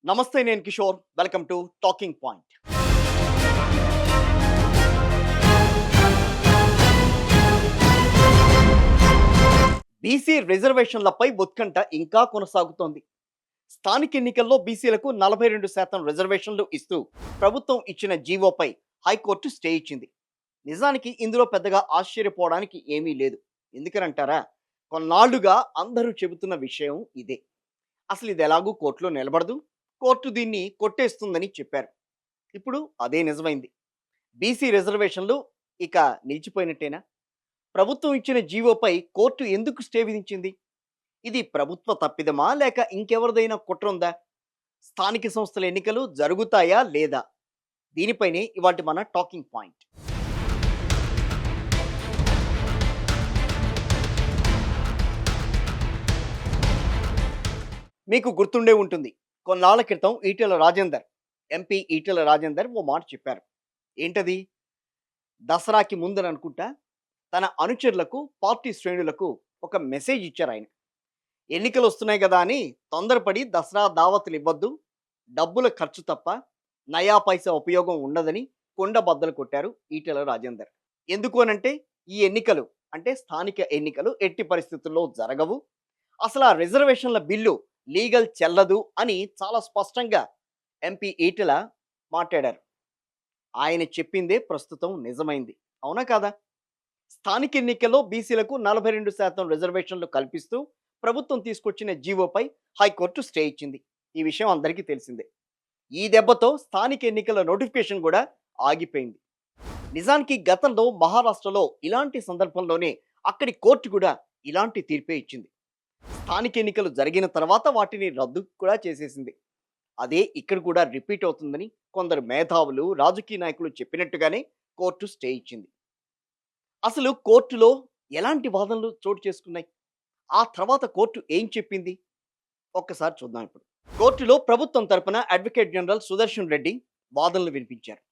నమస్తే, నేను Kishore. Welcome to talking point. BC రిజర్వేషన్లపై ఉత్కంఠ ఇంకా కొనసాగుతోంది. స్థానిక ఎన్నికల్లో బీసీలకు 42% రిజర్వేషన్లు ఇస్తూ ప్రభుత్వం ఇచ్చిన జీవోపై హైకోర్టు స్టే ఇచ్చింది. నిజానికి ఇందులో పెద్దగా ఆశ్చర్యపోవడానికి ఏమీ లేదు. ఎందుకనంటారా? కొన్నాళ్లుగా అందరూ చెబుతున్న విషయం ఇదే. అసలు ఇది ఎలాగూ కోర్టులో నిలబడదు, కోర్టు దీన్ని కొట్టేస్తుందని చెప్పారు. ఇప్పుడు అదే నిజమైంది. బీసీ రిజర్వేషన్లు ఇక నిలిచిపోయినట్టేనా? ప్రభుత్వం ఇచ్చిన జీవోపై కోర్టు ఎందుకు స్టే విధించింది? ఇది ప్రభుత్వ తప్పిదమా, లేక ఇంకెవరిదైనా కుట్ర ఉందా? స్థానిక సంస్థల ఎన్నికలు జరుగుతాయా లేదా? దీనిపైనే ఇవాల్టి మన టాకింగ్ పాయింట్. మీకు గుర్తుండే ఉంటుంది, కొన్నాళ్ల క్రితం ఎంపీ ఈటెల రాజేందర్ ఓ మాట చెప్పారు. ఏంటది? దసరాకి ముందని అనుకుంటా తన అనుచరులకు, పార్టీ శ్రేణులకు ఒక మెసేజ్ ఇచ్చారు ఆయన. ఎన్నికలు వస్తున్నాయి కదా అని తొందరపడి దసరా దావతులు ఇవ్వద్దు, డబ్బుల ఖర్చు తప్ప నయా పైసా ఉపయోగం ఉండదని కొండ బద్దలు కొట్టారు ఈటెల రాజేందర్. ఎందుకు అనంటే, ఈ ఎన్నికలు అంటే స్థానిక ఎన్నికలు ఎట్టి పరిస్థితుల్లో జరగవు, అసలు ఆ రిజర్వేషన్ల బిల్లు లీగల్ చెల్లదు అని చాలా స్పష్టంగా ఎంపీ ఈటెల మాట్లాడారు. ఆయన చెప్పిందే ప్రస్తుతం నిజమైంది. అవునా కాదా? స్థానిక ఎన్నికల్లో బీసీలకు 42% రిజర్వేషన్లు కల్పిస్తూ ప్రభుత్వం తీసుకొచ్చిన జీవోపై హైకోర్టు స్టే ఇచ్చింది. ఈ విషయం అందరికీ తెలిసిందే. ఈ దెబ్బతో స్థానిక ఎన్నికల నోటిఫికేషన్ కూడా ఆగిపోయింది. నిజానికి గతంలో మహారాష్ట్రలో ఇలాంటి సందర్భంలోనే అక్కడి కోర్టు కూడా ఇలాంటి తీర్పే ఇచ్చింది. స్థానిక ఎన్నికలు జరిగిన తర్వాత వాటిని రద్దు కూడా చేసేసింది. అదే ఇక్కడ కూడా రిపీట్ అవుతుందని కొందరు మేధావులు, రాజకీయ నాయకులు చెప్పినట్టుగానే కోర్టు స్టే ఇచ్చింది. అసలు కోర్టులో ఎలాంటి వాదనలు చోటు చేసుకున్నాయి? ఆ తర్వాత కోర్టు ఏం చెప్పింది? ఒక్కసారి చూద్దాం ఇప్పుడు. కోర్టులో ప్రభుత్వం తరపున అడ్వకేట్ జనరల్ సుదర్శన్ రెడ్డి వాదనలు వినిపించారు.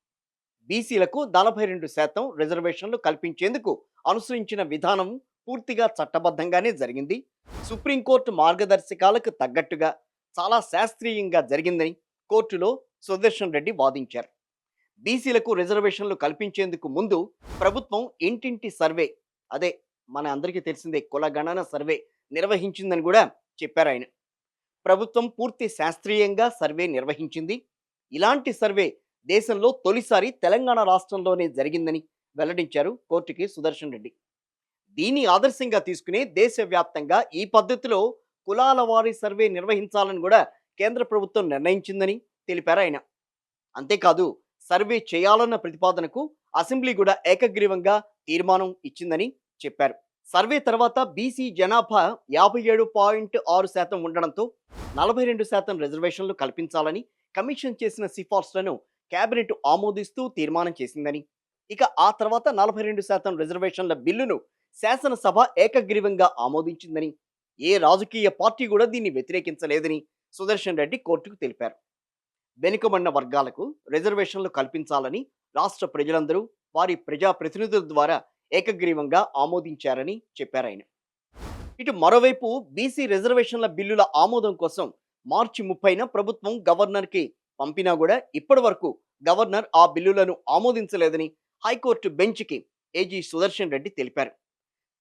బీసీలకు 42% రిజర్వేషన్లు కల్పించేందుకు అనుసరించిన విధానం పూర్తిగా చట్టబద్ధంగానే జరిగింది. సుప్రీంకోర్టు మార్గదర్శకాలకు తగ్గట్టుగా చాలా శాస్త్రీయంగా జరిగిందని కోర్టులో సుదర్శన్ రెడ్డి వాదించారు. బీసీలకు రిజర్వేషన్లు కల్పించేందుకు ముందు ప్రభుత్వం ఇంటింటి సర్వే, అదే మన అందరికీ తెలిసిందే కులగణన సర్వే నిర్వహించిందని కూడా చెప్పారు ఆయన. ప్రభుత్వం పూర్తి శాస్త్రీయంగా సర్వే నిర్వహించింది. ఇలాంటి సర్వే దేశంలో తొలిసారి తెలంగాణ రాష్ట్రంలోనే జరిగిందని వెల్లడించారు కోర్టుకి సుదర్శన్ రెడ్డి. దీన్ని ఆదర్శంగా తీసుకుని దేశవ్యాప్తంగా ఈ పద్ధతిలో కులాల వారీ సర్వే నిర్వహించాలని కూడా కేంద్ర ప్రభుత్వం నిర్ణయించిందని తెలిపారు ఆయన. అంతేకాదు, సర్వే చేయాలన్న ప్రతిపాదనకు అసెంబ్లీ కూడా ఏకగ్రీవంగా తీర్మానం ఇచ్చిందని చెప్పారు. సర్వే తర్వాత బీసీ జనాభా 57.6% ఉండడంతో 42% రిజర్వేషన్లు కల్పించాలని కమిషన్ చేసిన సిఫార్సులను కేబినెట్ ఆమోదిస్తూ తీర్మానం చేసిందని, ఇక ఆ తర్వాత 42% రిజర్వేషన్ల బిల్లును శాసనసభ ఏకగ్రీవంగా ఆమోదించిందని, ఏ రాజకీయ పార్టీ కూడా దీన్ని వ్యతిరేకించలేదని సుదర్శన్ రెడ్డి కోర్టుకు తెలిపారు. వెనుకబడిన వర్గాలకు రిజర్వేషన్లు కల్పించాలని రాష్ట్ర ప్రజలందరూ వారి ప్రజాప్రతినిధుల ద్వారా ఏకగ్రీవంగా ఆమోదించారని చెప్పారాయన. ఇటు మరోవైపు బీసీ రిజర్వేషన్ల బిల్లుల ఆమోదం కోసం మార్చి 30న ప్రభుత్వం గవర్నర్కి పంపినా కూడా ఇప్పటి వరకు గవర్నర్ ఆ బిల్లులను ఆమోదించలేదని హైకోర్టు బెంచ్కి ఏజీ సుదర్శన్ రెడ్డి తెలిపారు.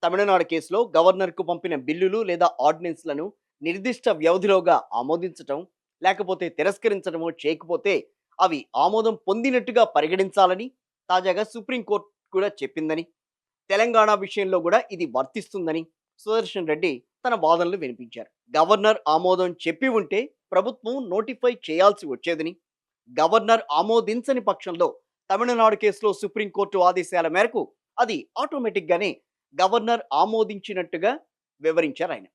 తమిళనాడు కేసులో గవర్నర్కు పంపిన బిల్లులు లేదా ఆర్డినెన్స్లను నిర్దిష్ట వ్యవధిలోగా ఆమోదించటం, లేకపోతే తిరస్కరించడమో చేయకపోతే అవి ఆమోదం పొందినట్టుగా పరిగణించాలని తాజాగా సుప్రీంకోర్టు కూడా చెప్పిందని, తెలంగాణ విషయంలో కూడా ఇది వర్తిస్తుందని సుదర్శన్ రెడ్డి తన వాదనలు వినిపించారు. గవర్నర్ ఆమోదం చెప్పి ఉంటే ప్రభుత్వం నోటిఫై చేయాల్సి వచ్చేదని, గవర్నర్ ఆమోదించని పక్షంలో తమిళనాడు కేసులో సుప్రీంకోర్టు ఆదేశాల మేరకు అది ఆటోమేటిక్గానే గవర్నర్ ఆమోదించినట్టుగా వివరించారు ఆయన.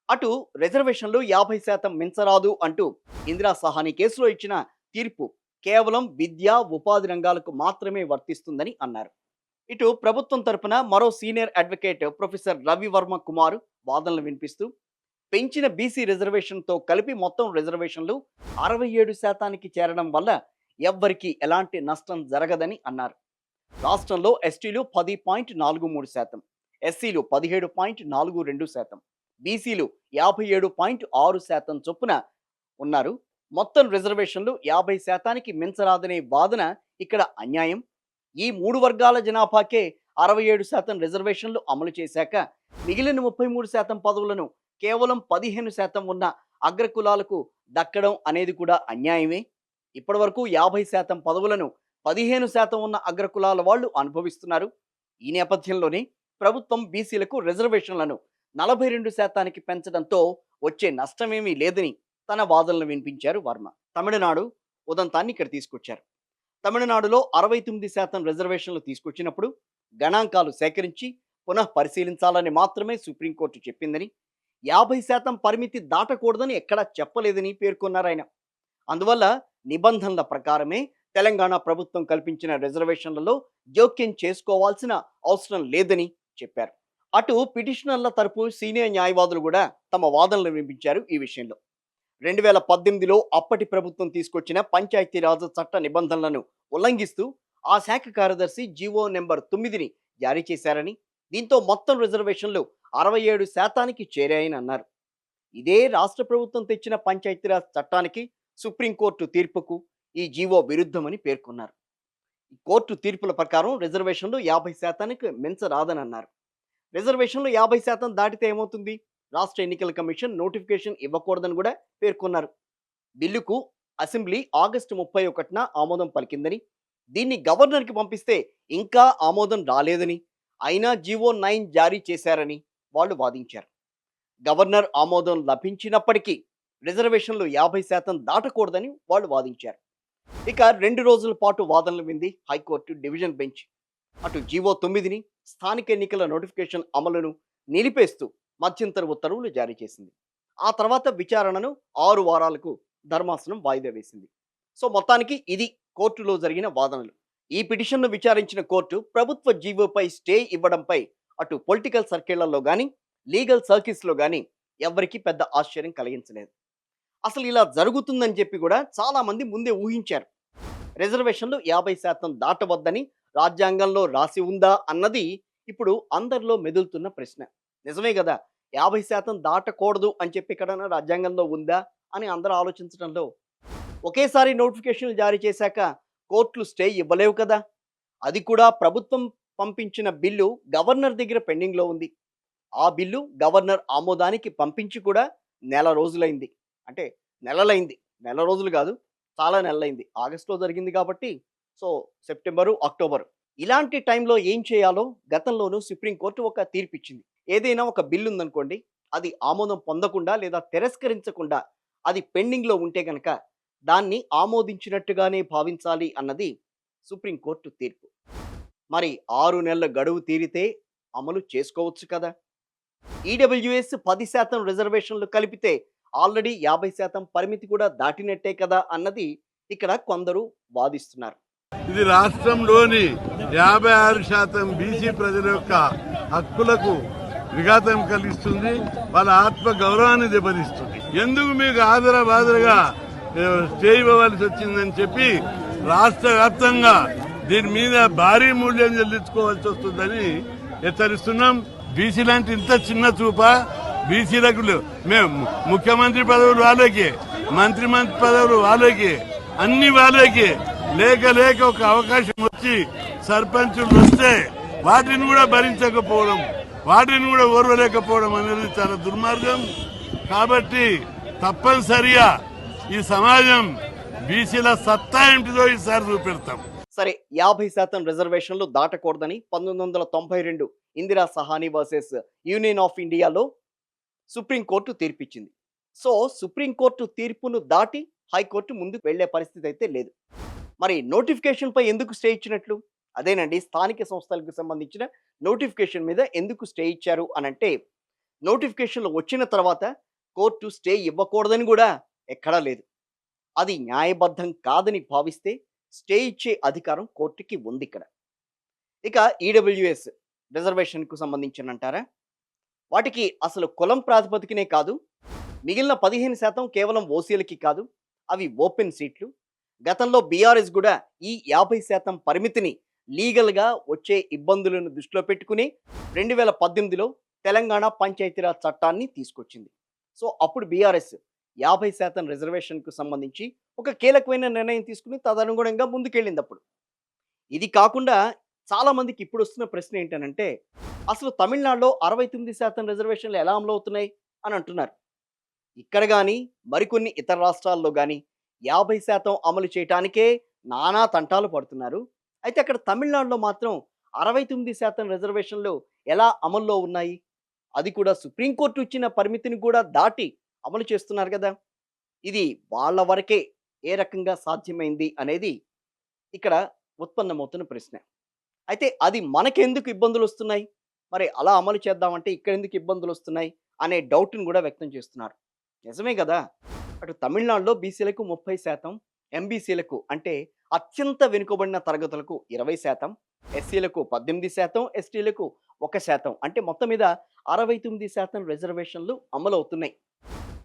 అటు రిజర్వేషన్లు 50% మించరాదు అంటూ ఇందిరా సహానీ కేసులో ఇచ్చిన తీర్పు కేవలం విద్యా, ఉపాధి రంగాలకు మాత్రమే వర్తిస్తుందని అన్నారు. ఇటు ప్రభుత్వం తరపున మరో senior advocate professor Ravi Varma Kumar వాదనలు వినిపిస్తూ, పెంచిన బీసీ రిజర్వేషన్తో కలిపి మొత్తం రిజర్వేషన్లు 67%కి చేరడం వల్ల ఎవ్వరికీ ఎలాంటి నష్టం జరగదని అన్నారు. రాష్ట్రంలో ఎస్టీలు 10.43%, ఎస్సీలు 17.42%, బీసీలు 57.6% చొప్పున ఉన్నారు. మొత్తం రిజర్వేషన్లు 50% మించరాదనే వాదన ఇక్కడ అన్యాయం. ఈ 3 వర్గాల జనాభాకే 67% రిజర్వేషన్లు అమలు చేశాక మిగిలిన 33% పదవులను కేవలం 15% ఉన్న అగ్రకులాలకు దక్కడం అనేది కూడా అన్యాయమే. ఇప్పటివరకు 50% పదవులను 15% ఉన్న అగ్రకులాల వాళ్ళు అనుభవిస్తున్నారు. ఈ నేపథ్యంలోనే ప్రభుత్వం బీసీలకు రిజర్వేషన్లను 42%కి పెంచడంతో వచ్చే నష్టమేమీ లేదని తన వాదనలు వినిపించారు వర్మ. తమిళనాడు ఉదంతాన్ని ఇక్కడ తీసుకొచ్చారు. తమిళనాడులో 69% రిజర్వేషన్లు తీసుకొచ్చినప్పుడు గణాంకాలు సేకరించి పునః పరిశీలించాలని మాత్రమే సుప్రీంకోర్టు చెప్పిందని, 50% పరిమితి దాటకూడదని ఎక్కడా చెప్పలేదని పేర్కొన్నారు ఆయన. అందువల్ల నిబంధనల ప్రకారమే తెలంగాణ ప్రభుత్వం కల్పించిన రిజర్వేషన్లలో జోక్యం చేసుకోవాల్సిన అవసరం లేదని చెప్పారు. అటు పిటిషనర్ల తరపు సీనియర్ న్యాయవాదులు కూడా తమ వాదనలు వినిపించారు ఈ విషయంలో. 2018లో అప్పటి ప్రభుత్వం తీసుకొచ్చిన పంచాయతీరాజ్ చట్ట నిబంధనలను ఉల్లంఘిస్తూ ఆ శాఖ కార్యదర్శి జీవో నెంబర్ 9ని జారీ చేశారని, దీంతో మొత్తం రిజర్వేషన్లు 67%కి చేరాయని అన్నారు. ఇదే రాష్ట్ర ప్రభుత్వం తెచ్చిన పంచాయతీరాజ్ చట్టానికి, సుప్రీంకోర్టు తీర్పుకు ఈ జీవో విరుద్ధమని పేర్కొన్నారు. కోర్టు తీర్పుల ప్రకారం రిజర్వేషన్లు 50%కి మించరాదని అన్నారు. రిజర్వేషన్లు 50% దాటితే ఏమవుతుంది? రాష్ట్ర ఎన్నికల కమిషన్ నోటిఫికేషన్ ఇవ్వకూడదని కూడా పేర్కొన్నారు. బిల్లుకు అసెంబ్లీ ఆగస్టు 31న ఆమోదం పలికిందని, దీన్ని గవర్నర్కి పంపిస్తే ఇంకా ఆమోదం రాలేదని, అయినా జీవో 9 జారీ చేశారని వాళ్ళు వాదించారు. గవర్నర్ ఆమోదం లభించినప్పటికీ రిజర్వేషన్లు 50% దాటకూడదని వాళ్ళు వాదించారు. ఇక 2 రోజుల పాటు వాదనలు వింది హైకోర్టు డివిజన్ బెంచ్. అటు జీవో 9ని, స్థానిక ఎన్నికల నోటిఫికేషన్ అమలును నిలిపేస్తూ మధ్యంతర ఉత్తర్వులు జారీ చేసింది. ఆ తర్వాత విచారణను 6 వారాలకు ధర్మాసనం వాయిదా వేసింది. సో మొత్తానికి ఇది కోర్టులో జరిగిన వాదనలు. ఈ పిటిషన్ను విచారించిన కోర్టు ప్రభుత్వ జీవోపై స్టే ఇవ్వడంపై అటు పొలిటికల్ సర్కిళ్లలో కానీ, లీగల్ సర్కిల్స్లో కానీ ఎవరికీ పెద్ద ఆశ్చర్యం కలిగించలేదు. అసలు ఇలా జరుగుతుందని చెప్పి కూడా చాలామంది ముందే ఊహించారు. రిజర్వేషన్లు 50% దాటవద్దని రాజ్యాంగంలో రాసి ఉందా అన్నది ఇప్పుడు అందరిలో మెదులుతున్న ప్రశ్న. నిజమే కదా, 50% దాటకూడదు అని చెప్పి ఎక్కడైనా రాజ్యాంగంలో ఉందా అని అందరూ ఆలోచించడంలో, ఒకేసారి నోటిఫికేషన్లు జారీ చేశాక కోర్టులు స్టే ఇవ్వలేవు కదా. అది కూడా ప్రభుత్వం పంపించిన బిల్లు గవర్నర్ దగ్గర పెండింగ్లో ఉంది. ఆ బిల్లు గవర్నర్ ఆమోదానికి పంపించి కూడా నెల రోజులైంది. అంటే నెలలైంది, నెల రోజులు కాదు, చాలా నెలలైంది. ఆగస్టులో జరిగింది కాబట్టి సో సెప్టెంబరు, అక్టోబరు. ఇలాంటి టైంలో ఏం చేయాలో గతంలోనూ సుప్రీంకోర్టు ఒక తీర్పు ఇచ్చింది. ఏదైనా ఒక బిల్లు ఉందనుకోండి, అది ఆమోదం పొందకుండా లేదా తిరస్కరించకుండా అది పెండింగ్లో ఉంటే కనుక దాన్ని ఆమోదించినట్టుగానే భావించాలి అన్నది సుప్రీంకోర్టు తీర్పు. మరి 6 నెలల గడువు తీరితే అమలు చేసుకోవచ్చు కదా. ఈడబ్ల్యూఎస్ 10% రిజర్వేషన్లు కలిపితే ఆల్రెడీ 50% పరిమితి కూడా దాటినట్టే కదా అన్నది ఇక్కడ కొందరు వాదిస్తున్నారు. ఇది రాష్ట్రంలోని 56% బీసీ ప్రజల యొక్క హక్కులకు విఘాతం కలిగిస్తుంది, వాళ్ళ ఆత్మ గౌరవాన్ని దెబ్బతీస్తుంది. ఎందుకు మీకు ఆదరబాదరగా స్టే ఇవ్వవలసి వచ్చిందని చెప్పి రాష్ట్ర వ్యాప్తంగా దీని మీద భారీ మూల్యం చెల్లించుకోవాల్సి వస్తుందని హెచ్చరిస్తున్నాం. బీసీ లాంటి ఇంత చిన్న చూప బీసీలకు మేము ముఖ్యమంత్రి పదవులు వాళ్ళకి, మంత్రి పదవులు వాళ్ళకి, అన్ని వాళ్ళకి లేక లేక ఒక అవకాశం వచ్చి సర్పంచులు వస్తే వాటిని కూడా భరించకపోవడం, వాటిని కూడా ఓర్వలేకపోవడం అనేది చాలా దుర్మార్గం. కాబట్టి తప్పనిసరిగా ఈ సమాజం బీసీల సత్తా ఏంటిదో ఈసారి చూపెడతాం. సరే, 50% రిజర్వేషన్లు దాటకూడదని 1992 Indira Sahani versus union of ఇండియాలో సుప్రీంకోర్టు తీర్పిచ్చింది. సో సుప్రీంకోర్టు తీర్పును దాటి హైకోర్టు ముందుకు వెళ్లే పరిస్థితి అయితే లేదు. మరి నోటిఫికేషన్పై ఎందుకు స్టే ఇచ్చినట్లు? అదేనండి, స్థానిక సంస్థలకు సంబంధించిన నోటిఫికేషన్ మీద ఎందుకు స్టే ఇచ్చారు అనంటే, నోటిఫికేషన్లు వచ్చిన తర్వాత కోర్టు స్టే ఇవ్వకూడదని కూడా ఎక్కడా లేదు. అది న్యాయబద్ధం కాదని భావిస్తే స్టే ఇచ్చే అధికారం కోర్టుకి ఉంది ఇక్కడ. ఇక ఈడబ్ల్యూఎస్ రిజర్వేషన్కు సంబంధించినంటారా, వాటికి అసలు కులం ప్రాతిపదికనే కాదు, మిగిలిన 15% కేవలం ఓసీలకి కాదు, అవి ఓపెన్ సీట్లు. గతంలో బీఆర్ఎస్ కూడా ఈ 50% పరిమితిని లీగల్గా వచ్చే ఇబ్బందులను దృష్టిలో పెట్టుకుని 2018లో తెలంగాణ పంచాయతీరాజ్ చట్టాన్ని తీసుకొచ్చింది. సో అప్పుడు బీఆర్ఎస్ 50% రిజర్వేషన్‌కు సంబంధించి ఒక కీలకమైన నిర్ణయం తీసుకొని తదనుగుణంగా ముందుకెళ్ళింది అప్పుడు. ఇది కాకుండా చాలామందికి ఇప్పుడొస్తున్న ప్రశ్న ఏంటనంటే, అసలు తమిళనాడులో 69% రిజర్వేషన్‌లు ఎలా అమలవుతున్నాయి అని అంటున్నారు. ఇక్కడ గాని, మరికొన్ని ఇతర రాష్ట్రాల్లో గాని 50% అమలు చేయటానికే నానా తంటాలు పడుతున్నారు. అయితే అక్కడ తమిళనాడులో మాత్రం 69% రిజర్వేషన్‌లు ఎలా అమల్లో ఉన్నాయి? అది కూడా సుప్రీం కోర్ట్ ఇచ్చిన పరిమితిని కూడా దాటి అమలు చేస్తున్నారు గదా! ఇది వాళ్ళ వరకే ఏ రకంగా సాధ్యమైంది అనేది ఇక్కడ ఉత్పన్నమవుతున్న ప్రశ్న. అయితే అది మనకెందుకు ఇబ్బందులొస్తున్నాయి? మరి అలా అమలు చేద్దామంటే ఇక్కడెందుకు ఇబ్బందులొస్తున్నాయి? అనే డౌట్‌ని గూడా వ్యక్తం చేస్తున్నారు. నిజమే గదా! అటు తమిళనాడులో బీసీలకు 30%, ఎంబీసీలకు అంటే అత్యంత వెనుకబడిన తరగతులకు 20%, ఎస్సీలకు 18%, ఎస్టీలకు 1% అంటే మొత్తం మీద 69% రిజర్వేషన్‌లు అమలవుతున్నాయి.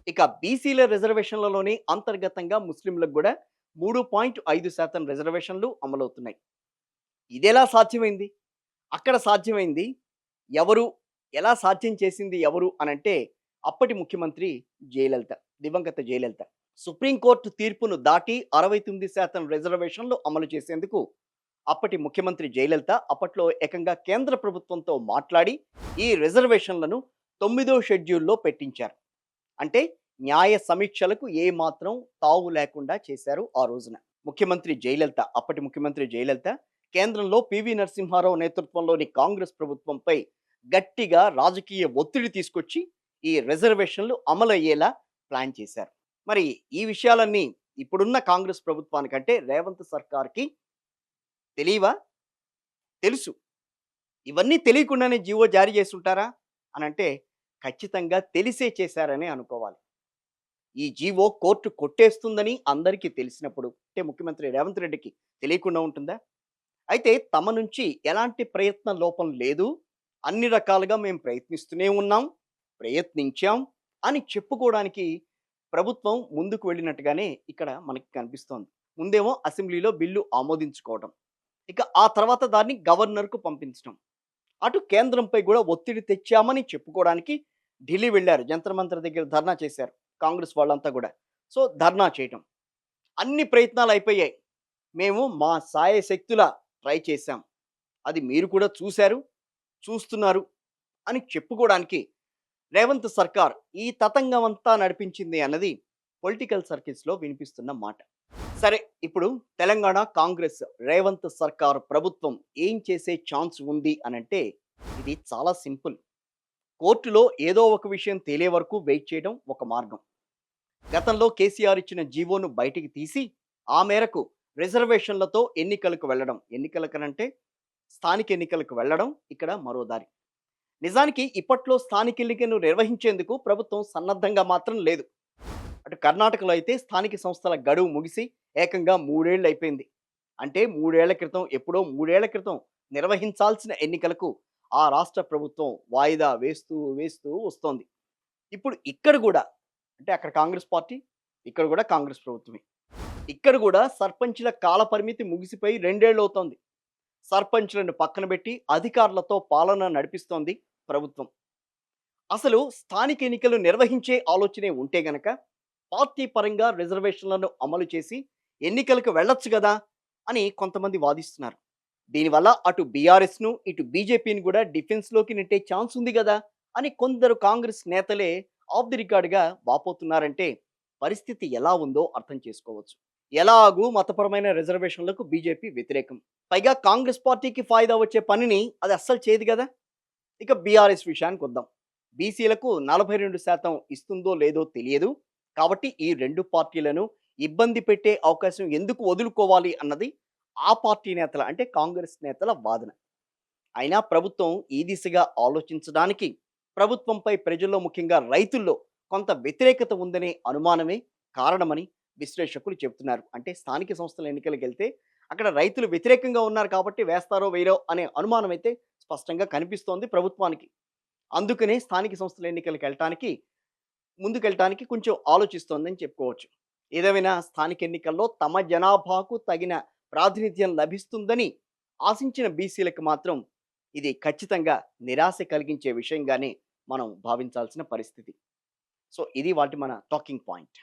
ఇక బీసీల రిజర్వేషన్‌లలోనే అంతర్గతంగా ముస్లింలకు గూడా 3.5% రిజర్వేషన్‌లు అమలవుతున్నాయి. ఇదెలా సాధ్యమైంది? అక్కడ సాధ్యమైంది ఎవరు? ఎలా సాధ్యం చేసింది ఎవరు అనంటే అప్పటి ముఖ్యమంత్రి జయలలిత. దివంగత జయలలిత. సుప్రీం కోర్ట్ తీర్పును దాటి 69% రిజర్వేషన్‌లు అమలు చేసేందుకు అప్పటి ముఖ్యమంత్రి జయలలిత అప్పట్లో ఏకంగా కేంద్ర ప్రభుత్వంతో మాట్లాడి ఈ రిజర్వేషన్‌లను 9వ షెడ్యూల్‌లో పెట్టించారు. అంటే న్యాయ సమీక్షలకు ఏమాత్రం తావు లేకుండా చేశారు ఆ రోజున. ముఖ్యమంత్రి జయలలిత, అప్పటి ముఖ్యమంత్రి జయలలిత కేంద్రంలో పివి నరసింహారావు నేతృత్వంలోని కాంగ్రెస్ ప్రభుత్వంపై గట్టిగా రాజకీయ ఒత్తిడి తీసుకొచ్చి ఈ రిజర్వేషన్లు అమలయ్యేలా ప్లాన్ చేశారు. మరి ఈ విషయాలన్నీ ఇప్పుడున్న కాంగ్రెస్ ప్రభుత్వానికంటే రేవంత్ సర్కార్‌కి తెలీవా? తెలుసు. ఇవన్నీ తెలియకుండానే జీవో జారీ చేసుంటారా? అనంటే ఖచ్చితంగా తెలిసే చేశారనే అనుకోవాలి. ఈ జీవో కోర్టు కొట్టేస్తుందని అందరికీ తెలిసినప్పుడు అంటే ముఖ్యమంత్రి రేవంత్ రెడ్డికి తెలియకుండా ఉంటుందా? అయితే తమ నుంచి ఎలాంటి ప్రయత్న లోపం లేదు. అన్ని రకాలుగా మేము ప్రయత్నిస్తూనే ఉన్నాం, ప్రయత్నించాం అని చెప్పుకోవడానికి ప్రభుత్వం ముందుకు వెళ్ళినట్టుగానే ఇక్కడ మనకి కనిపిస్తోంది. ముందేమో అసెంబ్లీలో బిల్లు ఆమోదించుకోవడం. ఇక ఆ తర్వాత దాన్ని గవర్నర్‌కు పంపించడం. అటు కేంద్రంపై కూడా ఒత్తిడి తెచ్చామని చెప్పుకోవడానికి ఢిల్లీ వెళ్లారు. జంతర్ మంతర్ దగ్గర ధర్నా చేశారు. కాంగ్రెస్ వాళ్ళంతా కూడా. సో, ధర్నా చేయటం. అన్ని ప్రయత్నాలు అయిపోయాయి. మేము మా శాయశక్తులా ట్రై చేశాం. అది మీరు కూడా చూశారు, చూస్తున్నారు అని చెప్పుకోవడానికి రేవంత్ సర్కార్ ఈ తతంగం అంతా నడిపించింది అన్నది పొలిటికల్ సర్కిల్స్‌లో వినిపిస్తున్న మాట. సరే, ఇప్పుడు తెలంగాణ కాంగ్రెస్ రేవంత్ సర్కార్ ప్రభుత్వం ఏం చేసే ఛాన్స్ ఉంది అనంటే ఇది చాలా సింపుల్. కోర్టులో ఏదో ఒక విషయం తేలే వరకు వెయిట్ చేయడం ఒక మార్గం. గతంలో కేసీఆర్ ఇచ్చిన జీవోను బయటికి తీసి ఆ మేరకు రిజర్వేషన్లతో ఎన్నికలకు వెళ్ళడం. ఎన్నికలకనంటే స్థానిక ఎన్నికలకు వెళ్ళడం ఇక్కడ మరో దారి. నిజానికి ఇప్పట్లో స్థానిక ఎన్నికను నిర్వహించేందుకు ప్రభుత్వం సన్నద్ధంగా మాత్రం లేదు. అటు కర్ణాటకలో అయితే స్థానిక సంస్థల గడువు ముగిసి ఏకంగా 3 ఏళ్ళు అయిపోయింది. అంటే 3 ఏళ్ల క్రితం ఎప్పుడో 3 ఏళ్ల క్రితం నిర్వహించాల్సిన ఎన్నికలకు ఆ రాష్ట్ర ప్రభుత్వం వాయిదా వేస్తూ వస్తోంది. ఇప్పుడు ఇక్కడ కూడా అంటే అక్కడ కాంగ్రెస్ పార్టీ, ఇక్కడ కూడా కాంగ్రెస్ ప్రభుత్వమే. ఇక్కడ కూడా సర్పంచుల కాల పరిమితి ముగిసిపోయి 2 ఏళ్ళు అవుతోంది. సర్పంచులను పక్కన పెట్టి అధికారులతో పాలన నడిపిస్తోంది ప్రభుత్వం. అసలు స్థానిక ఎన్నికలు నిర్వహించే ఆలోచనే ఉంటే గనక పార్టీ పరంగా రిజర్వేషన్లను అమలు చేసి ఎన్నికలకు వెళ్ళొచ్చు గదా అని కొంతమంది వాదిస్తున్నారు. దీనివల్ల అటు బీఆర్ఎస్‌ను, ఇటు బీజేపీని కూడా డిఫెన్స్‌లోకి నెట్టే ఛాన్స్ ఉంది గదా అని కొందరు కాంగ్రెస్ నేతలే ఆఫ్ ది రికార్డ్‌గా వాపోతున్నారంటే పరిస్థితి ఎలా ఉందో అర్థం చేసుకోవచ్చు. ఎలాగూ మతపరమైన రిజర్వేషన్లకు బీజేపీ వ్యతిరేకం. పైగా కాంగ్రెస్ పార్టీకి ఫాయిదా వచ్చే పనిని అది అస్సలు చేయదు గదా! ఇక బీఆర్ఎస్ విషయానికొద్దాం. బీసీలకు 42% ఇస్తుందో లేదో తెలియదు. కాబట్టి ఈ 2 పార్టీలను ఇబ్బంది పెట్టే అవకాశం ఎందుకు వదులుకోవాలి అన్నది ఆ పార్టీ నేతల అంటే కాంగ్రెస్ నేతల వాదన. అయినా ప్రభుత్వం ఈ దిశగా ఆలోచించడానికి ప్రభుత్వంపై ప్రజల్లో ముఖ్యంగా రైతుల్లో కొంత వ్యతిరేకత ఉందనే అనుమానమే కారణమని విశ్లేషకులు చెబుతున్నారు. అంటే స్థానిక సంస్థల ఎన్నికలకెళ్తే అక్కడ రైతులు వ్యతిరేకంగా ఉన్నారు కాబట్టి వేస్తారో వేయరో అనే అనుమానం అయితే స్పష్టంగా కనిపిస్తోంది ప్రభుత్వానికి. అందుకనే స్థానిక సంస్థల ఎన్నికలకెళ్ళటానికి ముందుకెళ్ళటానికి కొంచెం ఆలోచిస్తోందని చెప్పుకోవచ్చు. ఏదేమైనా స్థానిక ఎన్నికల్లో తమ జనాభాకు తగిన ప్రాతినిధ్యం లభిస్తుందని ఆశించిన బీసీలకు మాత్రం ఇది ఖచ్చితంగా నిరాశ కలిగించే విషయంగానే మనం భావించాల్సిన పరిస్థితి. సో ఇది వాటి మన టాకింగ్ పాయింట్.